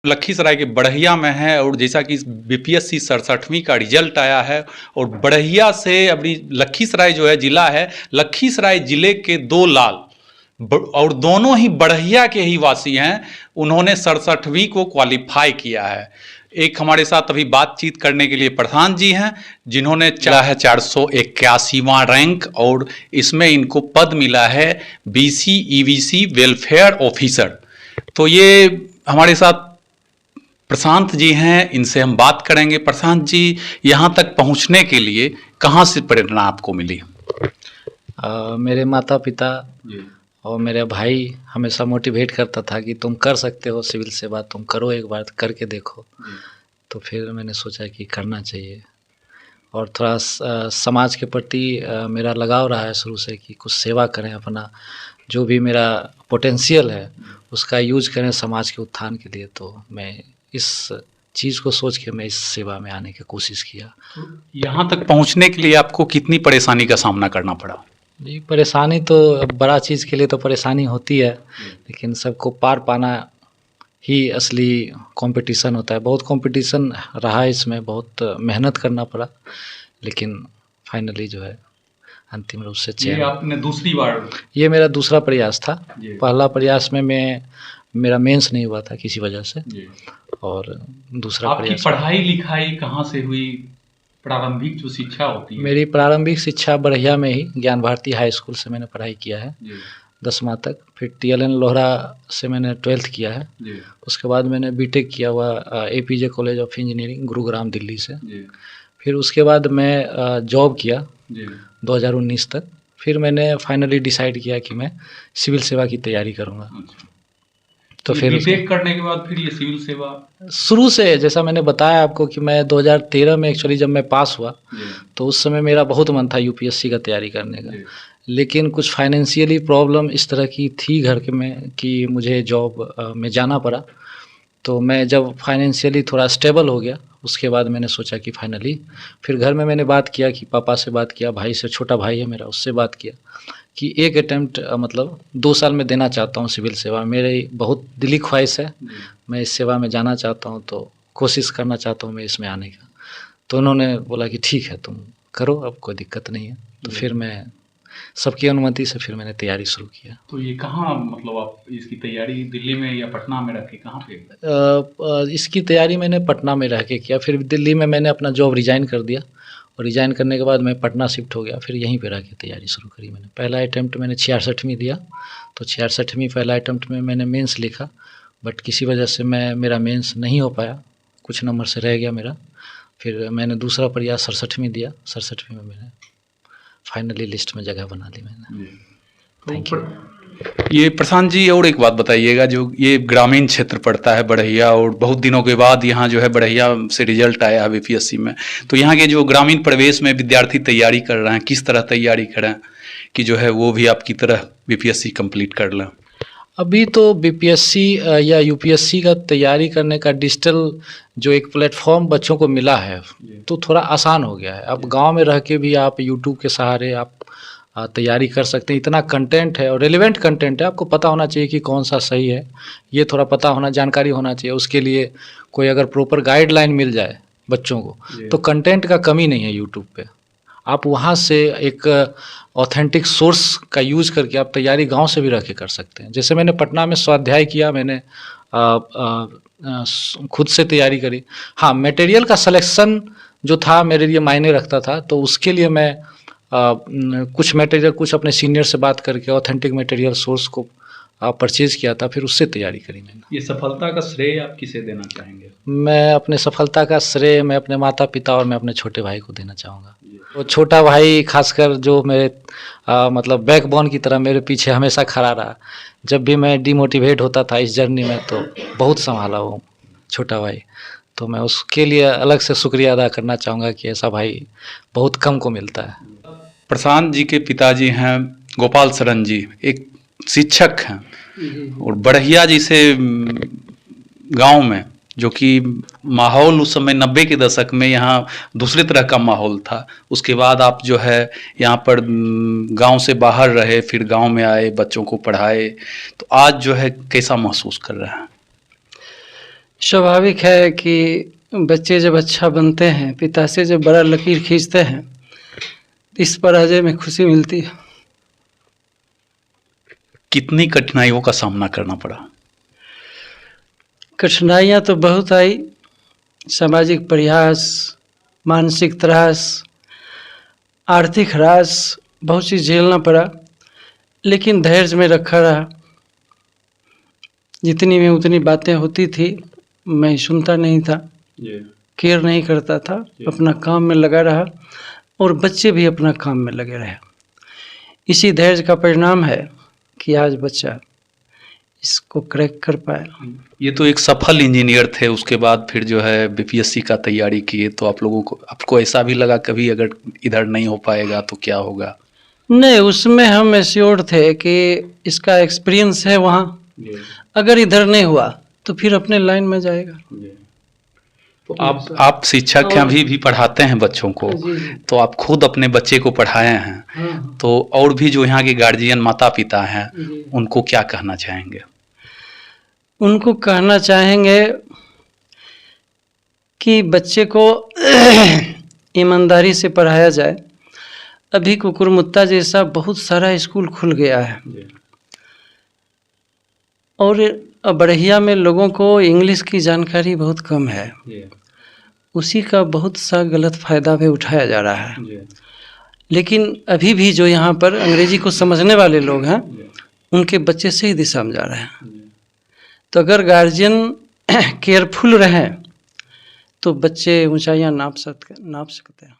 लखीसराय के बड़हिया में है और जैसा कि बीपीएससी 67वीं का रिजल्ट आया है और बड़हिया से अभी लखीसराय जो है जिला है, लखीसराय जिले के 2 लाल और दोनों ही बड़हिया के ही वासी हैं, उन्होंने 67वीं को क्वालिफाई किया है। एक हमारे साथ अभी बातचीत करने के लिए प्रधान जी हैं, जिन्होंने चला है 481वां रैंक और इसमें इनको पद मिला है बीसी ईवीसी वेलफेयर ऑफिसर। तो ये हमारे साथ प्रशांत जी हैं, इनसे हम बात करेंगे। प्रशांत जी, यहाँ तक पहुँचने के लिए कहाँ से प्रेरणा आपको मिली? मेरे माता पिता और मेरे भाई हमेशा मोटिवेट करता था कि तुम कर सकते हो सिविल सेवा, तुम करो, एक बार करके देखो। तो फिर मैंने सोचा कि करना चाहिए और थोड़ा समाज के प्रति मेरा लगाव रहा है शुरू से कि कुछ सेवा करें, अपना जो भी मेरा पोटेंशियल है उसका यूज करें समाज के उत्थान के लिए। तो मैं इस चीज़ को सोच के मैं इस सेवा में आने की कोशिश किया। यहाँ तक पहुँचने के लिए आपको कितनी परेशानी का सामना करना पड़ा? जी, परेशानी तो बड़ा चीज़ के लिए तो परेशानी होती है, लेकिन सबको पार पाना ही असली कंपटीशन होता है। बहुत कंपटीशन रहा है इसमें, बहुत मेहनत करना पड़ा, लेकिन फाइनली जो है अंतिम रूप से चयन। ये आपने दूसरी बार? ये मेरा दूसरा प्रयास था। पहला प्रयास में मेरा मेंस नहीं हुआ था किसी वजह से, और दूसरा आपकी प्रयास। पढ़ाई लिखाई कहाँ से हुई? प्रारंभिक जो शिक्षा होती है? मेरी प्रारंभिक शिक्षा बड़हिया में ही ज्ञान भारती हाई स्कूल से मैंने पढ़ाई किया है 10वां तक। फिर TLN लोहरा से मैंने 12th किया है। उसके बाद मैंने बीटेक किया हुआ APJ college of engineering Gurugram Delhi से। फिर उसके बाद मैं जॉब किया 2019 तक। फिर मैंने फाइनली डिसाइड किया कि मैं सिविल सेवा की तैयारी करूँगा। तो फिर बीटेक करने के बाद फिर ये सिविल सेवा शुरू से, जैसा मैंने बताया आपको कि मैं 2013 में एक्चुअली जब मैं पास हुआ तो उस समय मेरा बहुत मन था UPSC का तैयारी करने का, लेकिन कुछ फाइनेंशियली प्रॉब्लम इस तरह की थी घर के में कि मुझे जॉब में जाना पड़ा। तो मैं जब फाइनेंशियली थोड़ा स्टेबल हो गया उसके बाद मैंने सोचा कि फाइनली फिर घर में मैंने बात किया कि पापा से बात किया, भाई से, छोटा भाई है मेरा, उससे बात किया कि एक अटेम्प्ट मतलब 2 साल में देना चाहता हूँ सिविल सेवा। मेरी बहुत दिली ख्वाहिश है, मैं इस सेवा में जाना चाहता हूँ, तो कोशिश करना चाहता हूँ मैं इसमें आने का। तो उन्होंने बोला कि ठीक है तुम करो, अब कोई दिक्कत नहीं है। तो फिर मैं सबकी अनुमति से फिर मैंने तैयारी शुरू किया। तो ये कहाँ, मतलब आप इसकी तैयारी दिल्ली में या पटना में रह के कहाँ पे? इसकी तैयारी मैंने पटना में रह के किया। फिर दिल्ली में मैंने अपना जॉब रिज़ाइन कर दिया और रिज़ाइन करने के बाद मैं पटना शिफ्ट हो गया। फिर यहीं पे रह के तैयारी शुरू करी मैंने। पहला अटैम्प्ट मैंने 66वीं दिया, तो 66वीं पहला अटैम्प्ट में मैंने मेंस लिखा, बट किसी वजह से मेरा मेंस नहीं हो पाया, कुछ नंबर से रह गया मेरा। फिर मैंने दूसरा प्रयास 67वीं दिया, 67वीं में मैंने फाइनली लिस्ट में जगह बना ली मैंने। Thank you. ये प्रशांत जी, और एक बात बताइएगा, जो ये ग्रामीण क्षेत्र पड़ता है बड़हिया और बहुत दिनों के बाद यहाँ जो है बड़हिया से रिजल्ट आया है BPSC में, तो यहाँ के जो ग्रामीण परिवेश में विद्यार्थी तैयारी कर रहे हैं, किस तरह तैयारी करें कि जो है वो भी आपकी तरह BPSC कंप्लीट कर लें? अभी तो BPSC या UPSC का तैयारी करने का डिजिटल जो एक प्लेटफॉर्म बच्चों को मिला है तो थोड़ा आसान हो गया है। अब गांव में रह के भी आप YouTube के सहारे आप तैयारी कर सकते हैं। इतना कंटेंट है और रेलेवेंट कंटेंट है, आपको पता होना चाहिए कि कौन सा सही है, ये थोड़ा पता होना, जानकारी होना चाहिए। उसके लिए कोई अगर प्रॉपर गाइडलाइन मिल जाए बच्चों को तो कंटेंट का कमी नहीं है YouTube पे। आप वहाँ से एक ऑथेंटिक सोर्स का यूज़ करके आप तैयारी गांव से भी रह के कर सकते हैं। जैसे मैंने पटना में स्वाध्याय किया, मैंने खुद से तैयारी करी। हाँ, मटेरियल का सिलेक्शन जो था मेरे लिए मायने रखता था, तो उसके लिए मैं कुछ मटेरियल, कुछ अपने सीनियर से बात करके ऑथेंटिक मटेरियल सोर्स को परचेज किया था, फिर उससे तैयारी करी मैंने। ये सफलता का श्रेय आप किसे देना चाहेंगे? मैं अपने सफलता का श्रेय मैं अपने माता पिता और मैं अपने छोटे भाई को देना चाहूँगा। तो छोटा भाई खासकर जो मेरे मतलब बैकबोन की तरह मेरे पीछे हमेशा खड़ा रहा। जब भी मैं डिमोटिवेट होता था इस जर्नी में तो बहुत संभाला वो छोटा भाई। तो मैं उसके लिए अलग से शुक्रिया अदा करना चाहूँगा कि ऐसा भाई बहुत कम को मिलता है। प्रशांत जी के पिताजी हैं गोपाल शरण जी, एक शिक्षक हैं और बड़हिया जैसे गांव में, जो कि माहौल उस समय 90 के दशक में यहाँ दूसरे तरह का माहौल था। उसके बाद आप जो है यहाँ पर गांव से बाहर रहे, फिर गांव में आए, बच्चों को पढ़ाए, तो आज जो है कैसा महसूस कर रहे हैं? स्वाभाविक है कि बच्चे जब अच्छा बनते हैं, पिता से जब बड़ा लकीर खींचते हैं, इस पराजय में खुशी मिलती है। कितनी कठिनाइयों का सामना करना पड़ा? कठिनाइयाँ तो बहुत आई, सामाजिक प्रयास, मानसिक त्रास, आर्थिक ह्रास, बहुत चीज़ झेलना पड़ा, लेकिन धैर्य में रखा रहा। जितनी में उतनी बातें होती थी, मैं सुनता नहीं था, केयर नहीं करता था, अपना काम में लगा रहा और बच्चे भी अपना काम में लगे रहे। इसी धैर्य का परिणाम है कि आज बच्चा इसको क्रैक कर पाया। ये तो एक सफल इंजीनियर थे, उसके बाद फिर जो है बीपीएससी का तैयारी किए, तो आपको ऐसा भी लगा कभी अगर इधर नहीं हो पाएगा तो क्या होगा? नहीं, उसमें हम एश्योर्ड थे कि इसका एक्सपीरियंस है वहाँ, अगर इधर नहीं हुआ तो फिर अपने लाइन में जाएगा। तो आप शिक्षक हैं, अभी भी पढ़ाते हैं बच्चों को, तो आप खुद अपने बच्चे को पढ़ाए हैं, तो और भी जो यहाँ के गार्जियन माता पिता हैं उनको क्या कहना चाहेंगे? उनको कहना चाहेंगे कि बच्चे को ईमानदारी से पढ़ाया जाए। अभी कुकुरमुत्ता जैसा बहुत सारा स्कूल खुल गया है और बड़हिया में लोगों को इंग्लिश की जानकारी बहुत कम है, उसी का बहुत सा गलत फ़ायदा भी उठाया जा रहा है। लेकिन अभी भी जो यहाँ पर अंग्रेजी को समझने वाले लोग हैं, उनके बच्चे सही दिशा में जा रहे हैं। तो अगर गार्जियन केयरफुल रहें तो बच्चे ऊंचाइयाँ नाप सकते हैं।